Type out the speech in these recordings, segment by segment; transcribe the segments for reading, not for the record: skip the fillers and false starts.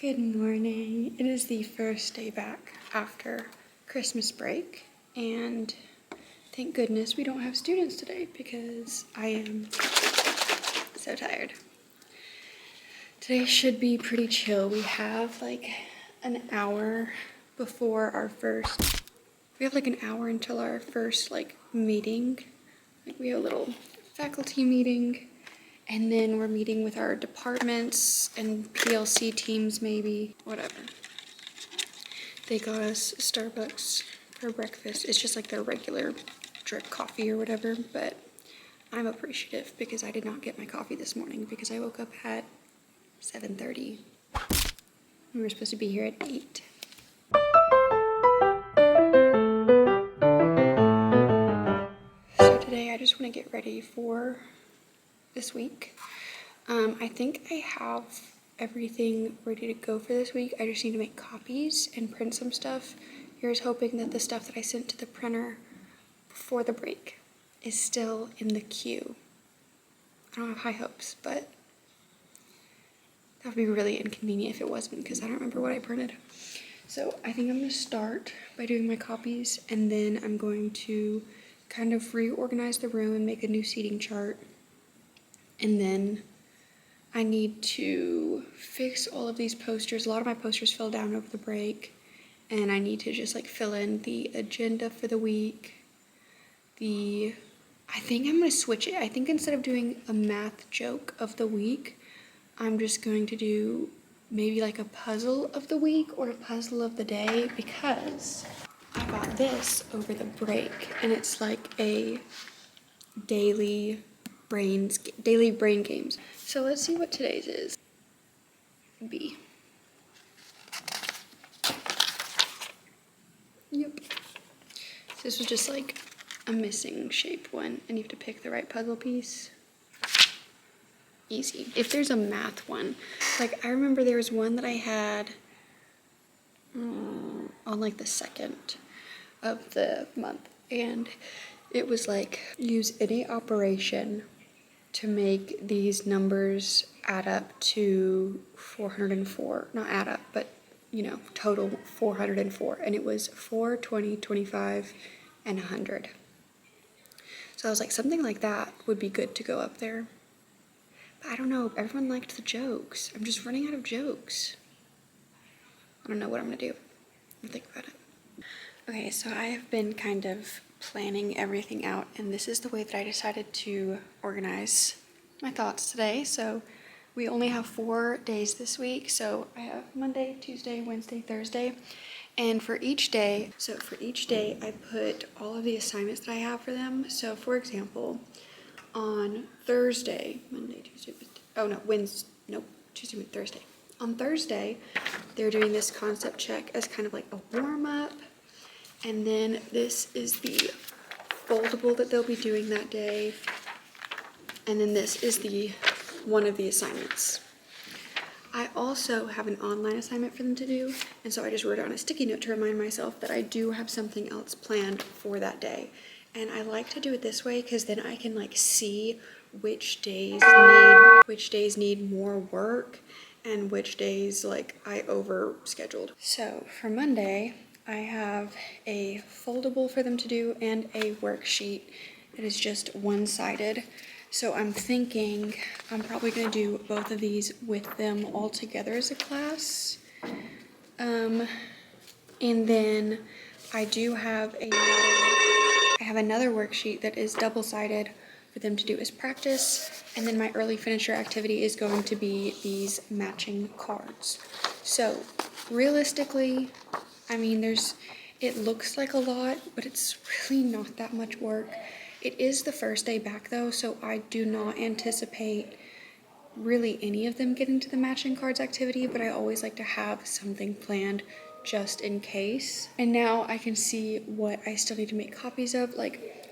Good morning. It is the first day back after Christmas break, and thank goodness we don't have students today because I am so tired. Today should be pretty chill. We have like an hour before our first, we have like an hour until our first meeting. Like we have a little faculty meeting. And then we're meeting with our departments and PLC teams, maybe, whatever. They got us Starbucks for breakfast. It's just like their regular drip coffee or whatever, but I'm appreciative because I did not get my coffee this morning because I woke up at 7:30. We were supposed to be here at 8. So today I just want to get ready for this week. I think I have everything ready to go for this week. I just need to make copies and print some stuff. Here's hoping that the stuff that I sent to the printer before the break is still in the queue. I don't have high hopes, but that would be really inconvenient if it wasn't because I don't remember what I printed. So I think I'm going to start by doing my copies, and then I'm going to kind of reorganize the room and make a new seating chart. And then I need to fix all of these posters. A lot of my posters fell down over the break, and I need to just fill in the agenda for the week. I think I'm going to switch it. I think instead of doing a math joke of the week, I'm just going to do maybe a puzzle of the week or a puzzle of the day, because I got this over the break, and it's like a daily brain games. So let's see what today's is. B. Yep. So this was just a missing shape one, and you have to pick the right puzzle piece. Easy. If there's a math one, I remember there was one that I had on the 2nd of the month, and it was use any operation to make these numbers add up to 404. Not add up, but total 404. And it was 4, 20, 25, and 100. So I was something like that would be good to go up there. But I don't know, everyone liked the jokes. I'm just running out of jokes. I don't know what I'm gonna do. I'll think about it. Okay, so I have been kind of planning everything out, and this is the way that I decided to organize my thoughts today. So we only have 4 days this week, so I have Monday, Tuesday, Wednesday, Thursday, and for each day I put all of the assignments that I have for them. So for example, on Thursday, Thursday. On Thursday, they're doing this concept check as kind of a warm-up. And then this is the foldable that they'll be doing that day. And then this is one of the assignments. I also have an online assignment for them to do, and so I just wrote on a sticky note to remind myself that I do have something else planned for that day. And I like to do it this way because then I can see which days need more work and which days I overscheduled. So for Monday, I have a foldable for them to do and a worksheet that is just one-sided. So I'm thinking I'm probably going to do both of these with them all together as a class. And then I do have another worksheet that is double-sided for them to do as practice. And then my early finisher activity is going to be these matching cards. So realistically, it looks like a lot, but it's really not that much work. It is the first day back though, so I do not anticipate really any of them getting to the matching cards activity, but I always like to have something planned just in case. And now I can see what I still need to make copies of.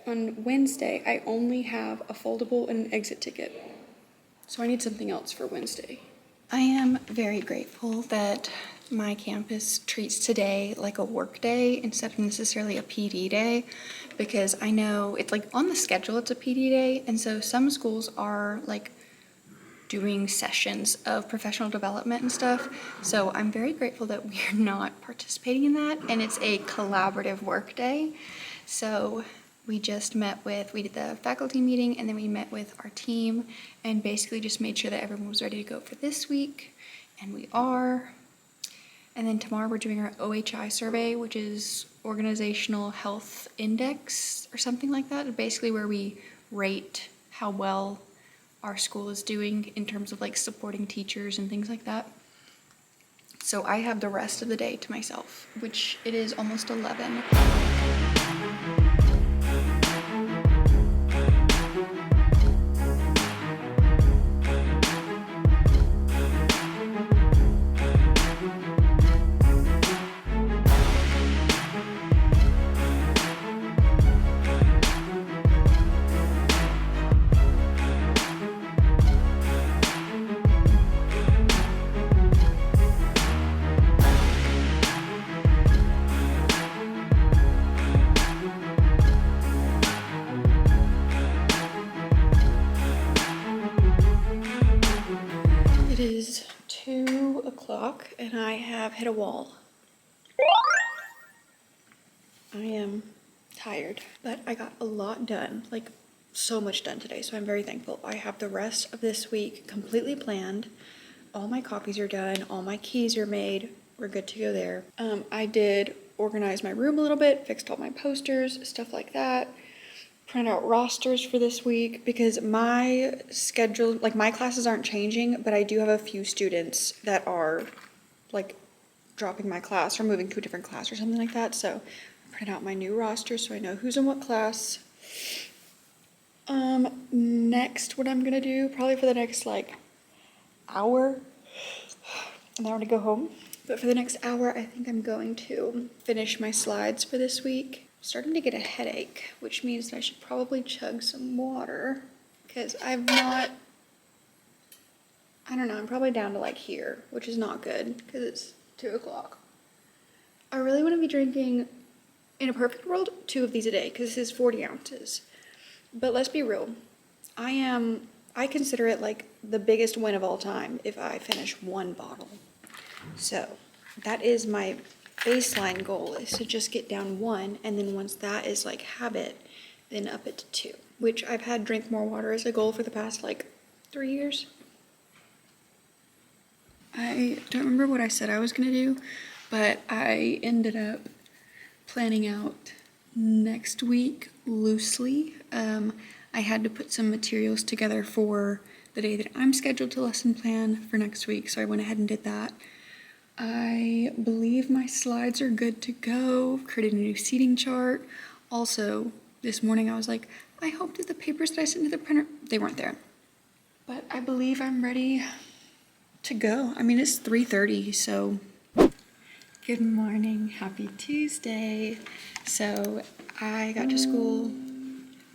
On Wednesday, I only have a foldable and an exit ticket. So I need something else for Wednesday. I am very grateful that my campus treats today like a work day instead of necessarily a PD day, because I know it's on the schedule it's a PD day, and so some schools are doing sessions of professional development and stuff. So I'm very grateful that we are not participating in that, and it's a collaborative work day. So we just we did the faculty meeting, and then we met with our team and basically just made sure that everyone was ready to go for this week, and we are. And then tomorrow we're doing our OHI survey, which is Organizational Health Index or something like that. Basically where we rate how well our school is doing in terms of like supporting teachers and things like that. So I have the rest of the day to myself, which it is almost 11. It is 2 o'clock and I have hit a wall. I am tired, but I got a lot done, like so much done today, so I'm very thankful. I have the rest of this week completely planned. All my copies are done, all my keys are made, we're good to go there. I did organize my room a little bit, fixed all my posters, stuff like that. Printed out rosters for this week because my schedule, like my classes aren't changing, but I do have a few students that are like dropping my class or moving to a different class or something like that. So I printed out my new roster so I know who's in what class. Next, what I'm gonna do probably for the next like hour, and then I'm gonna go home. But for the next hour, I think I'm going to finish my slides for this week. Starting to get a headache, which means that I should probably chug some water because I'm probably down to like here, which is not good because it's 2 o'clock. I really want to be drinking, in a perfect world, 2 of these a day because this is 40 ounces. But let's be real, I consider it like the biggest win of all time if I finish 1 bottle. So that is my baseline goal, is to just get down 1, and then once that is like habit, then up it to 2, which I've had drink more water as a goal for the past like 3 years. I don't remember what I said I was gonna do, but I ended up planning out next week loosely. I had to put some materials together for the day that I'm scheduled to lesson plan for next week, so I went ahead and did that. I believe my slides are good to go. Created a new seating chart. Also, this morning I was like, I hope that the papers that I sent to the printer, they weren't there. But I believe I'm ready to go. I mean, it's 3:30, so good morning, happy Tuesday. So I got to school,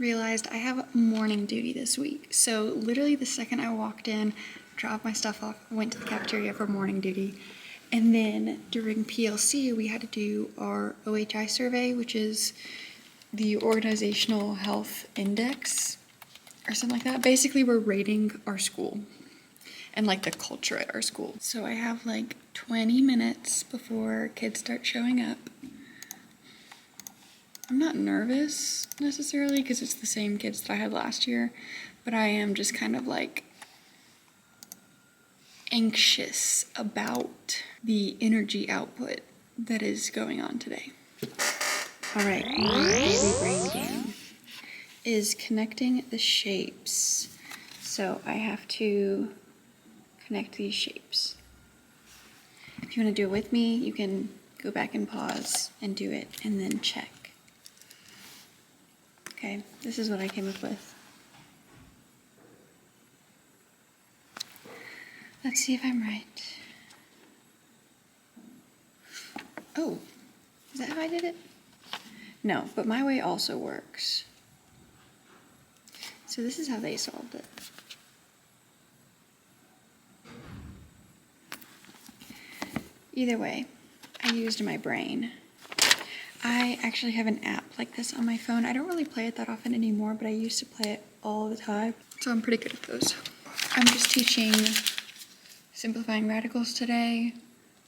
realized I have morning duty this week. So literally the second I walked in, dropped my stuff off, went to the cafeteria for morning duty. And then during PLC, we had to do our OHI survey, which is the Organizational Health Index or something like that. Basically, we're rating our school and like the culture at our school. So I have like 20 minutes before kids start showing up. I'm not nervous necessarily because it's the same kids that I had last year, but I am just kind of like anxious about the energy output that is going on today. All right, my daily brain game is connecting the shapes. So I have to connect these shapes. If you want to do it with me, you can go back and pause and do it and then check. Okay, this is what I came up with. Let's see if I'm right. Oh, is that how I did it? No, but my way also works. So this is how they solved it. Either way, I used my brain. I actually have an app like this on my phone. I don't really play it that often anymore, but I used to play it all the time. So I'm pretty good at those. I'm just teaching simplifying radicals today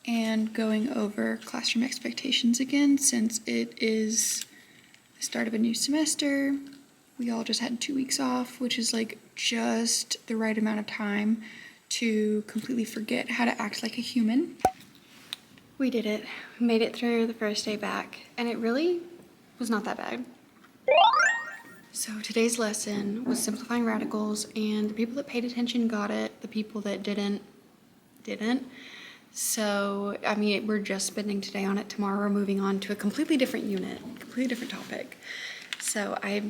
and going over classroom expectations again since it is the start of a new semester. We all just had 2 weeks off, which is like just the right amount of time to completely forget how to act like a human. We did it. We made it through the first day back, and it really was not that bad. So today's lesson was simplifying radicals, and the people that paid attention got it. The people that didn't. So, I mean, we're just spending today on it. Tomorrow we're moving on to a completely different unit, completely different topic. So I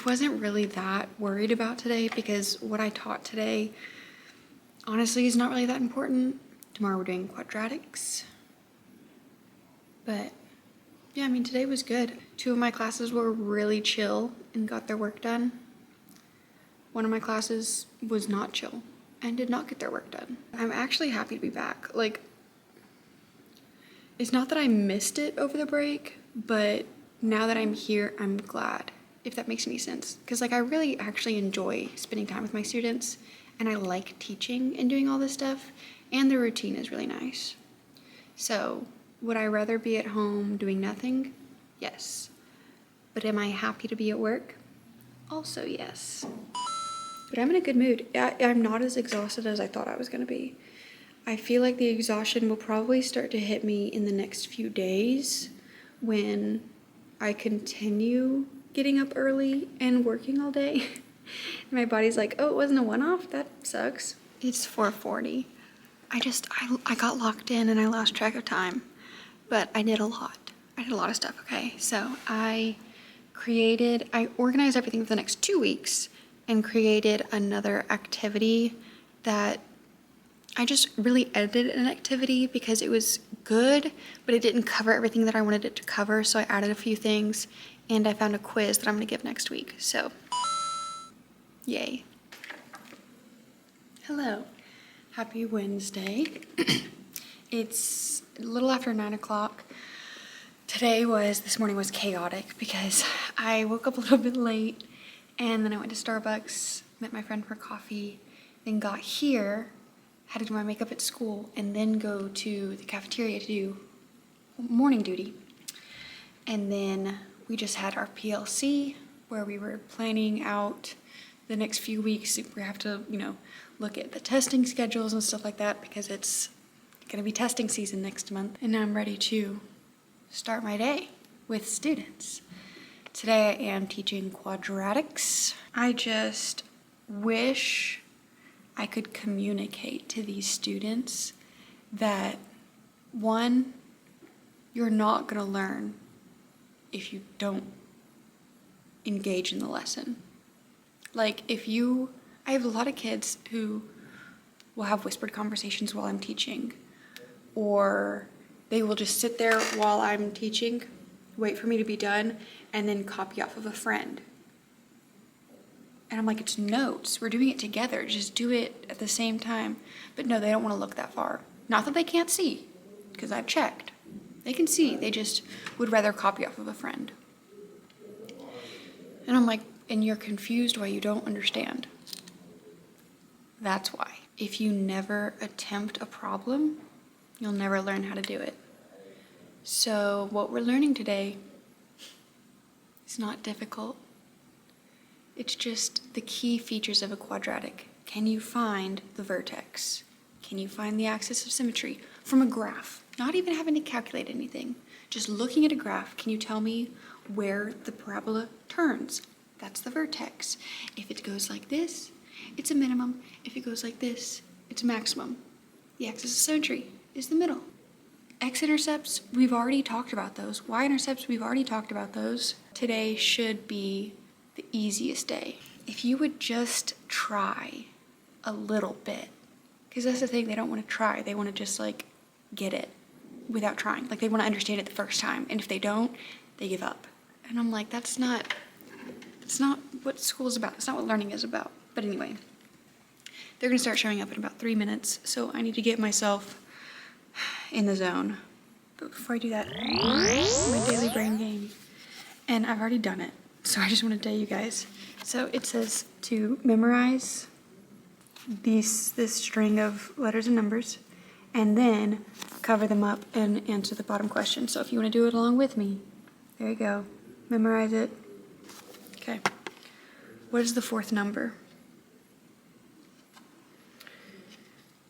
wasn't really that worried about today because what I taught today, honestly, is not really that important. Tomorrow we're doing quadratics. But yeah, I mean, today was good. 2 of my classes were really chill and got their work done. One of my classes was not chill and did not get their work done. I'm actually happy to be back. Like, it's not that I missed it over the break, but now that I'm here, I'm glad, if that makes any sense. Because like I really actually enjoy spending time with my students, and I like teaching and doing all this stuff, and the routine is really nice. So would I rather be at home doing nothing? Yes. But am I happy to be at work? Also yes. But I'm in a good mood. I'm not as exhausted as I thought I was going to be. I feel like the exhaustion will probably start to hit me in the next few days when I continue getting up early and working all day. My body's like, oh, it wasn't a one-off? That sucks. It's 4:40. I got locked in and I lost track of time, but I did a lot. I did a lot of stuff, okay? So I organized everything for the next 2 weeks and created another activity that I just really edited an activity because it was good, but it didn't cover everything that I wanted it to cover. So I added a few things and I found a quiz that I'm gonna give next week. So, yay. Hello, happy Wednesday. It's a little after 9 o'clock. This morning was chaotic because I woke up a little bit late and then I went to Starbucks, met my friend for coffee, then got here, had to do my makeup at school, and then go to the cafeteria to do morning duty. And then we just had our PLC where we were planning out the next few weeks. We have to, look at the testing schedules and stuff like that because it's gonna be testing season next month. And now I'm ready to start my day with students. Today I am teaching quadratics. I just wish I could communicate to these students that, one, you're not gonna learn if you don't engage in the lesson. Like I have a lot of kids who will have whispered conversations while I'm teaching, or they will just sit there while I'm teaching, wait for me to be done, and then copy off of a friend. And I'm like, it's notes. We're doing it together. Just do it at the same time. But no, they don't want to look that far. Not that they can't see, because I've checked. They can see. They just would rather copy off of a friend. And I'm like, and you're confused why you don't understand. That's why. If you never attempt a problem, you'll never learn how to do it. So what we're learning today is not difficult. It's just the key features of a quadratic. Can you find the vertex? Can you find the axis of symmetry from a graph? Not even having to calculate anything. Just looking at a graph, can you tell me where the parabola turns? That's the vertex. If it goes like this, it's a minimum. If it goes like this, it's a maximum. The axis of symmetry is the middle. X-intercepts, we've already talked about those. Y-intercepts, we've already talked about those. Today should be the easiest day. If you would just try a little bit, because that's the thing, they don't want to try. They want to just get it without trying. Like they want to understand it the first time. And if they don't, they give up. And I'm like, that's not what school is about. That's not what learning is about. But anyway, they're going to start showing up in about 3 minutes. So I need to get myself in the zone. But before I do that, my daily brain game. And I've already done it. So I just want to tell you guys. So it says to memorize this string of letters and numbers, and then cover them up and answer the bottom question. So if you want to do it along with me, there you go. Memorize it. Okay. What is the fourth number?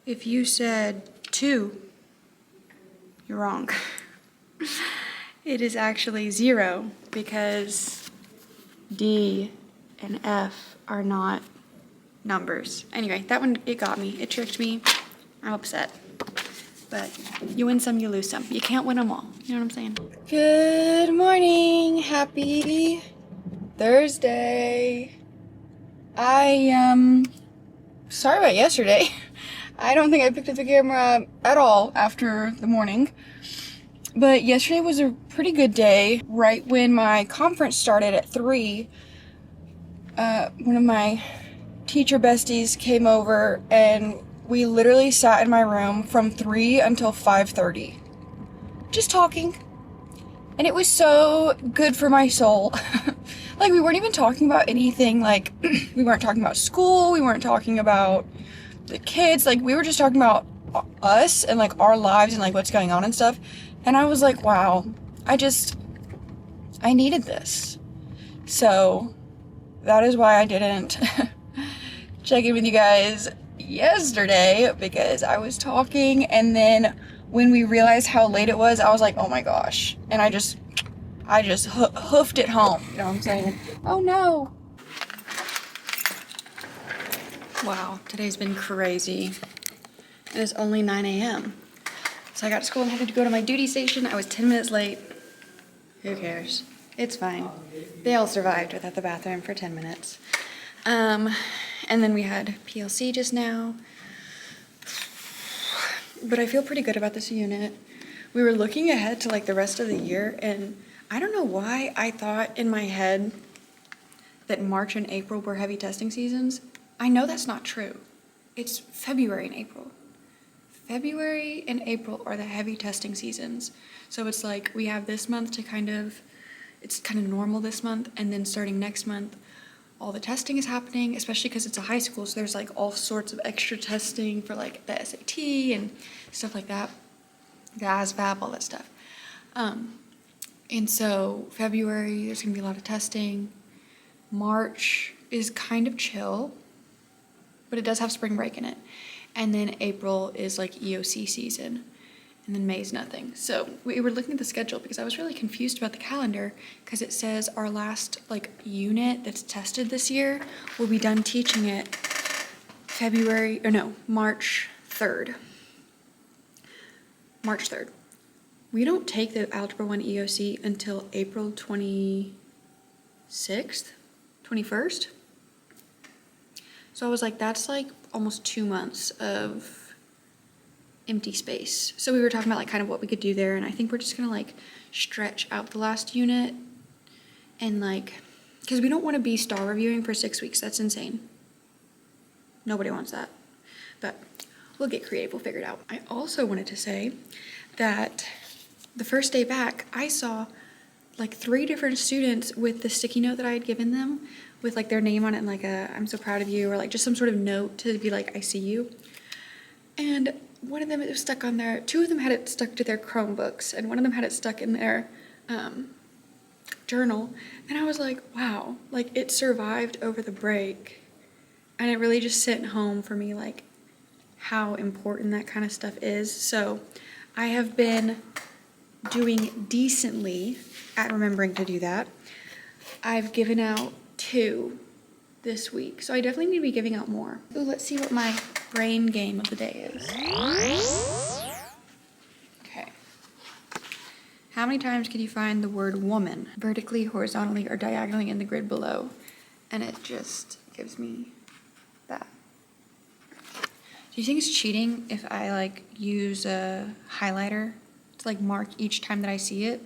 If you said 2, you're wrong. It is actually 0 because D and F are not numbers. Anyway, that one, it got me. It tricked me. I'm upset. But you win some, you lose some. You can't win them all. You know what I'm saying? Good morning. Happy Thursday. Sorry about yesterday. I don't think I picked up the camera at all after the morning. But yesterday was a pretty good day. Right when my conference started at 3, one of my teacher besties came over and we literally sat in my room from 3 until 5:30. Just talking. And it was so good for my soul. Like, we weren't even talking about anything, like, we weren't talking about school, we weren't talking about the kids, like, we were just talking about us and, like, our lives and, like, what's going on and stuff. And I was like, wow, I needed this. So, that is why I didn't check in with you guys yesterday, because I was talking, and then when we realized how late it was, I was like, oh my gosh. And I just hoofed it home, you know what I'm saying? Oh no. Wow, today's been crazy. It is only 9 a.m. So I got to school and had to go to my duty station. I was 10 minutes late. Who cares? It's fine. They all survived without the bathroom for 10 minutes. And then we had PLC just now. But I feel pretty good about this unit. We were looking ahead to like the rest of the year, and I don't know why I thought in my head that March and April were heavy testing seasons. I know that's not true. It's February and April. February and April are the heavy testing seasons. So it's like we have this month to it's kind of normal this month, and then starting next month, all the testing is happening, especially because it's a high school, so there's like all sorts of extra testing for like the SAT and stuff like that, the ASVAB, all that stuff. And so February, there's gonna be a lot of testing. March is kind of chill, but it does have spring break in it. And then April is like EOC season, and then May's nothing. So we were looking at the schedule because I was really confused about the calendar, because it says our last like unit that's tested this year will be done teaching it March 3rd. March 3rd. We don't take the Algebra 1 EOC until April 26th, 21st. So I was like, that's like almost 2 months of empty space. So we were talking about like kind of what we could do there, and I think we're just gonna like stretch out the last unit and like, because we don't want to be star reviewing for 6 weeks. That's insane. Nobody wants that. But we'll get creative, we'll figure it out. I also wanted to say that the first day back, I saw like 3 different students with the sticky note that I had given them with like their name on it and like a "I'm so proud of you" or like just some sort of note to be like, "I see you." And one of them, it was stuck on their, 2 of them had it stuck to their Chromebooks, and one of them had it stuck in their journal. And I was like, wow, like it survived over the break. And it really just sent home for me like how important that kind of stuff is. So I have been doing decently at remembering to do that. I've given out 2 this week, so I definitely need to be giving out more. Ooh, let's see what my brain game of the day is. Okay. How many times can you find the word woman vertically, horizontally, or diagonally in the grid below? And it just gives me that. Do you think it's cheating if I like use a highlighter to like mark each time that I see it?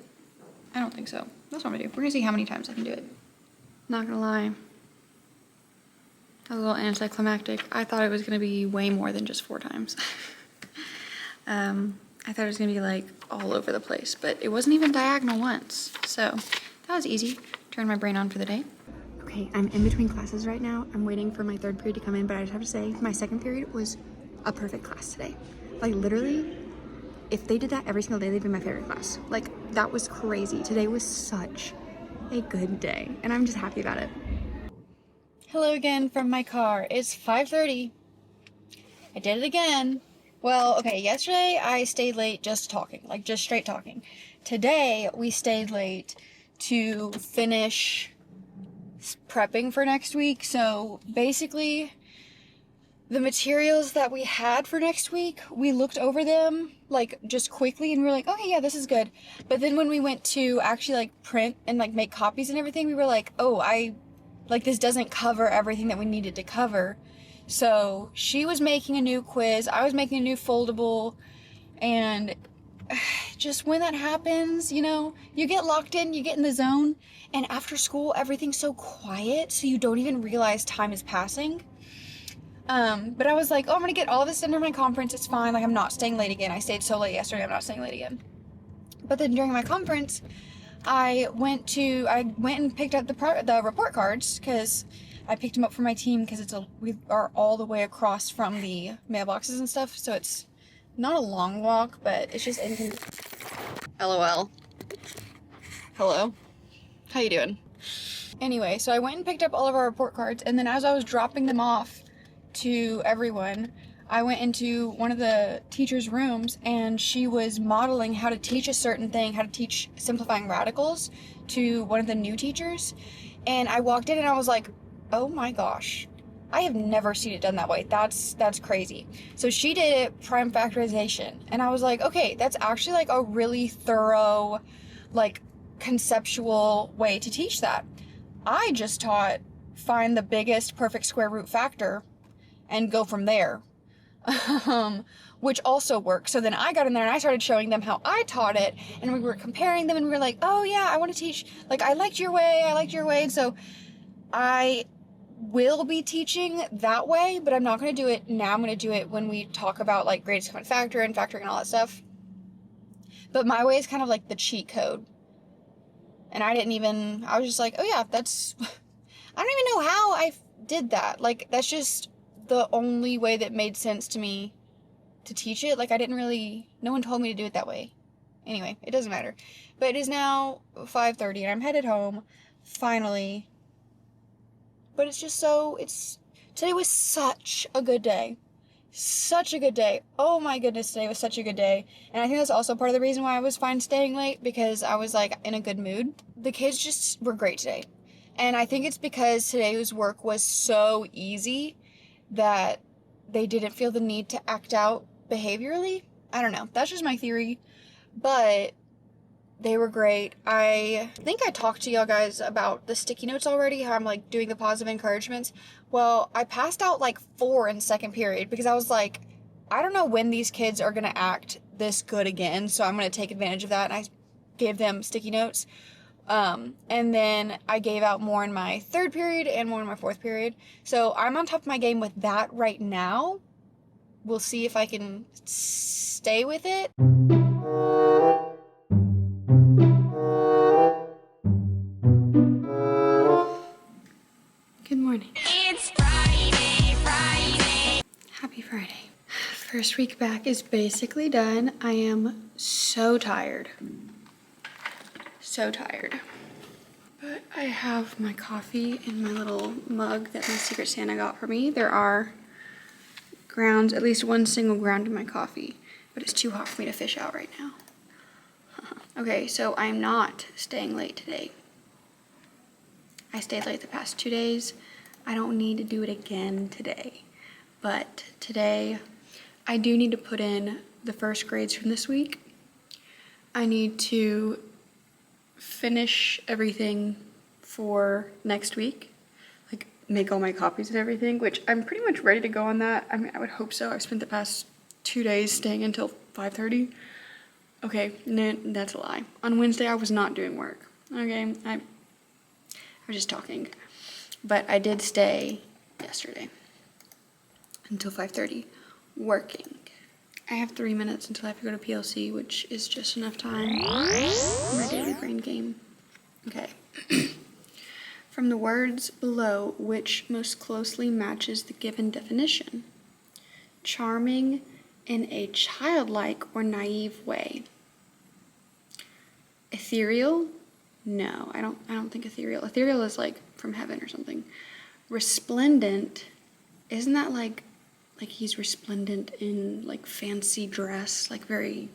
I don't think so. That's what I'm gonna do. We're gonna see how many times I can do it. Not gonna lie. That was a little anticlimactic. I thought it was gonna be way more than just 4 times. I thought it was gonna be like all over the place, but it wasn't even diagonal once. So that was easy. Turn my brain on for the day. Okay, I'm in between classes right now. I'm waiting for my third period to come in, but I just have to say, my second period was a perfect class today. Like, literally, if they did that every single day, they'd be my favorite class. Like, that was crazy. Today was such a good day, and I'm just happy about it. Hello again from my car. It's 5:30. I did it again. Well, okay, yesterday I stayed late just talking, like just straight talking. Today we stayed late to finish prepping for next week. So basically, the materials that we had for next week, we looked over them like just quickly and we were like, okay, yeah, this is good. But then when we went to actually like print and like make copies and everything, we were like, oh, this doesn't cover everything that we needed to cover. So she was making a new quiz, I was making a new foldable, and just when that happens, you know, you get locked in, you get in the zone, and after school, everything's so quiet, so you don't even realize time is passing. But I was like, oh, I'm gonna get all this done during my conference, it's fine, like I'm not staying late again. I stayed so late yesterday, I'm not staying late again. But then during my conference, I went and picked up the report cards, because I picked them up for my team, because we are all the way across from the mailboxes and stuff, so it's not a long walk, but it's just LOL. Hello. How you doing? Anyway, so I went and picked up all of our report cards, and then as I was dropping them off to everyone, I went into one of the teacher's rooms, and she was modeling how to teach a certain thing, how to teach simplifying radicals to one of the new teachers. And I walked in and I was like, oh my gosh, I have never seen it done that way. That's crazy. So she did it prime factorization, and I was like, okay, that's actually like a really thorough, like conceptual way to teach that. I just taught find the biggest perfect square root factor and go from there. Which also works. So then I got in there and I started showing them how I taught it, and we were comparing them, and we were like, oh yeah, I want to teach, like, I liked your way, and so I will be teaching that way, but I'm not going to do it now. I'm going to do it when we talk about like greatest common factor and factoring and all that stuff. But my way is kind of like the cheat code. And I was just like, oh yeah, I don't even know how I did that. Like, that's just the only way that made sense to me to teach it. Like, no one told me to do it that way. Anyway, it doesn't matter. But it is now 5:30 and I'm headed home, finally. But today was such a good day. Such a good day. Oh my goodness, today was such a good day. And I think that's also part of the reason why I was fine staying late, because I was like in a good mood. The kids just were great today. And I think it's because today's work was so easy that they didn't feel the need to act out behaviorally. I don't know. That's just my theory. But they were great. I think I talked to y'all guys about the sticky notes already, how I'm like doing the positive encouragements. Well, I passed out like 4 in second period because I was like, I don't know when these kids are going to act this good again, so I'm going to take advantage of that. And I gave them sticky notes. And then I gave out more in my third period and more in my fourth period. So I'm on top of my game with that right now. We'll see if I can stay with it. Good morning. It's Friday. Happy Friday. First week back is basically done. I am so tired. But I have my coffee in my little mug that my Secret Santa got for me. There are grounds, at least one single ground in my coffee, but it's too hot for me to fish out right now. Okay, so I'm not staying late today. I stayed late the past 2 days. I don't need to do it again today. But today, I do need to put in the first grades from this week. I need to finish everything for next week, like make all my copies and everything, which I'm pretty much ready to go on that. I mean, I would hope so. I've spent the past 2 days staying until 5:30. Okay, no, that's a lie. On Wednesday, I was not doing work. Okay, I was just talking. But I did stay yesterday until 5:30 working. I have 3 minutes until I have to go to PLC, which is just enough time for my daily brain game. Okay. From the words below, which most closely matches the given definition? Charming in a childlike or naive way. Ethereal? No, I don't think ethereal. Ethereal is like from heaven or something. Resplendent, isn't that like he's resplendent in like fancy dress, like very,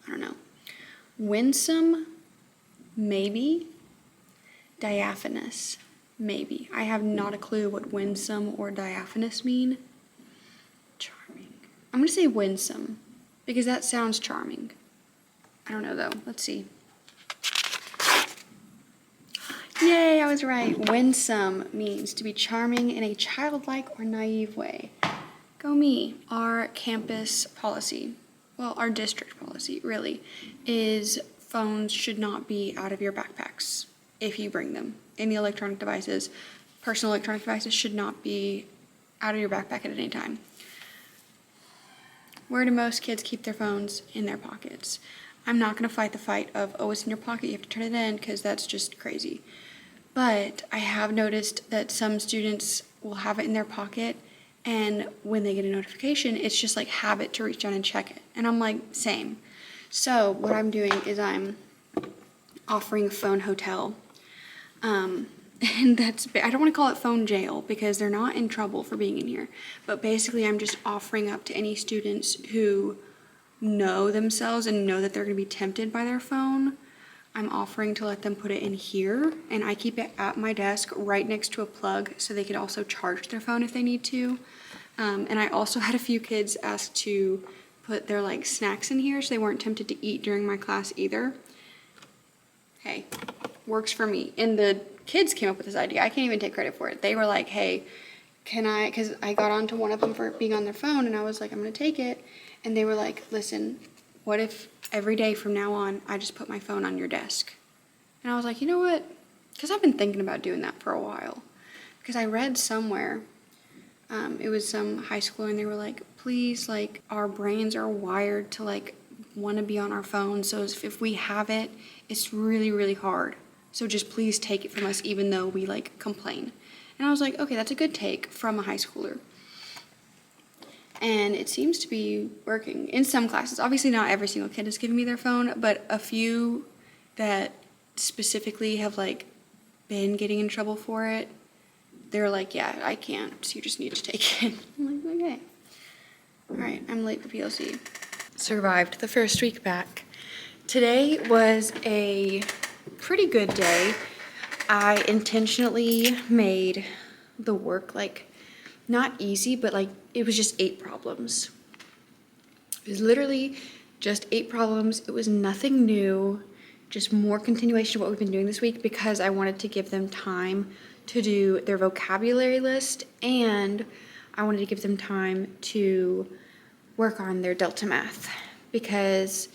I don't know. Winsome? Maybe. Diaphanous? Maybe. I have not a clue what winsome or diaphanous mean. Charming. I'm going to say winsome because that sounds charming. I don't know though. Let's see. Yay, I was right. Winsome means to be charming in a childlike or naive way. Go me. Our campus policy, well, our district policy really, is phones should not be out of your backpacks if you bring them. Any electronic devices, personal electronic devices should not be out of your backpack at any time. Where do most kids keep their phones? In their pockets. I'm not going to fight the fight of, oh, it's in your pocket, you have to turn it in, because that's just crazy. But I have noticed that some students will have it in their pocket, and when they get a notification, it's just like habit to reach down and check it. And I'm like, same. So what I'm doing is I'm offering phone hotel. And I don't want to call it phone jail because they're not in trouble for being in here. But basically I'm just offering up to any students who know themselves and know that they're going to be tempted by their phone. I'm offering to let them put it in here, and I keep it at my desk right next to a plug so they could also charge their phone if they need to. And I also had a few kids ask to put their like snacks in here so they weren't tempted to eat during my class either. Hey, works for me. And the kids came up with this idea. I can't even take credit for it. They were like, hey, can I, because I got onto one of them for being on their phone, and I was like, I'm going to take it. And they were like, listen, what if every day from now on, I just put my phone on your desk? And I was like, you know what? Because I've been thinking about doing that for a while. Because I read somewhere, it was some high schooler, and they were like, please, like, our brains are wired to, like, want to be on our phones. So if we have it, it's really, really hard. So just please take it from us, even though we, like, complain. And I was like, okay, that's a good take from a high schooler. And it seems to be working in some classes. Obviously not every single kid is giving me their phone, but a few that specifically have like been getting in trouble for it, they're like, yeah, I can't, so you just need to take it. I'm like, okay. All right, I'm late for PLC. Survived the first week back. Today was a pretty good day. I intentionally made the work like not easy, but like it was just 8 problems. It was literally just 8 problems. It was nothing new, just more continuation of what we've been doing this week because I wanted to give them time to do their vocabulary list, and I wanted to give them time to work on their Delta Math because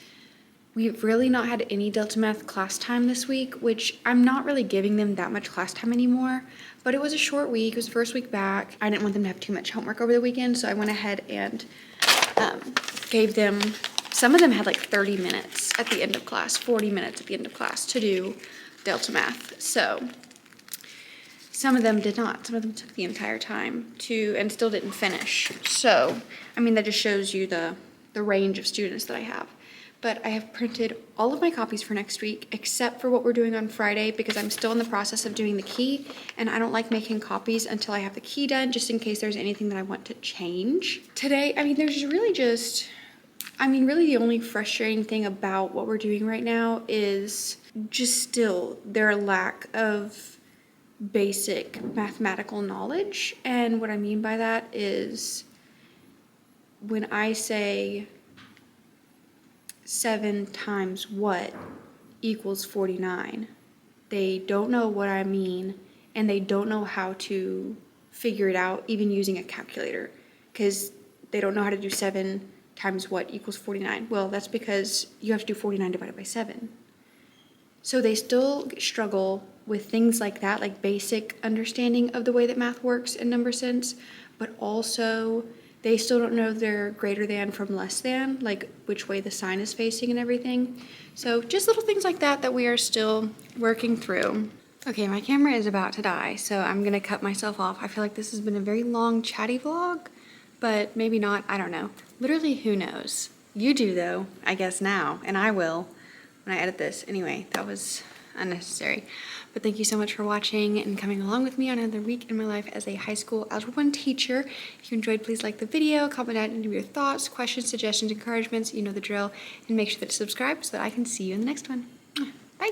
we've really not had any Delta Math class time this week, which I'm not really giving them that much class time anymore, but it was a short week. It was the first week back. I didn't want them to have too much homework over the weekend, so I went ahead and gave them, some of them had like 30 minutes at the end of class, 40 minutes at the end of class to do Delta Math. So some of them did not. Some of them took the entire time to, and still didn't finish. So, I mean, that just shows you the range of students that I have. But I have printed all of my copies for next week, except for what we're doing on Friday, because I'm still in the process of doing the key, and I don't like making copies until I have the key done, just in case there's anything that I want to change. Today, I mean, there's really just, I mean, really the only frustrating thing about what we're doing right now is just still their lack of basic mathematical knowledge. And what I mean by that is when I say 7 times what equals 49, they don't know what I mean, and they don't know how to figure it out even using a calculator, because they don't know how to do 7 times what equals 49. Well, that's because you have to do 49 divided by 7. So they still struggle with things like that, like basic understanding of the way that math works in number sense, but also they still don't know their greater than from less than, like which way the sign is facing and everything. So just little things like that that we are still working through. Okay, my camera is about to die, so I'm gonna cut myself off. I feel like this has been a very long chatty vlog, but maybe not, I don't know. Literally, who knows? You do though, I guess now, and I will when I edit this. Anyway, that was unnecessary. But thank you so much for watching and coming along with me on another week in my life as a high school Algebra 1 teacher. If you enjoyed, please like the video, comment down any of your thoughts, questions, suggestions, encouragements, you know the drill, and make sure that to subscribe so that I can see you in the next one. Bye!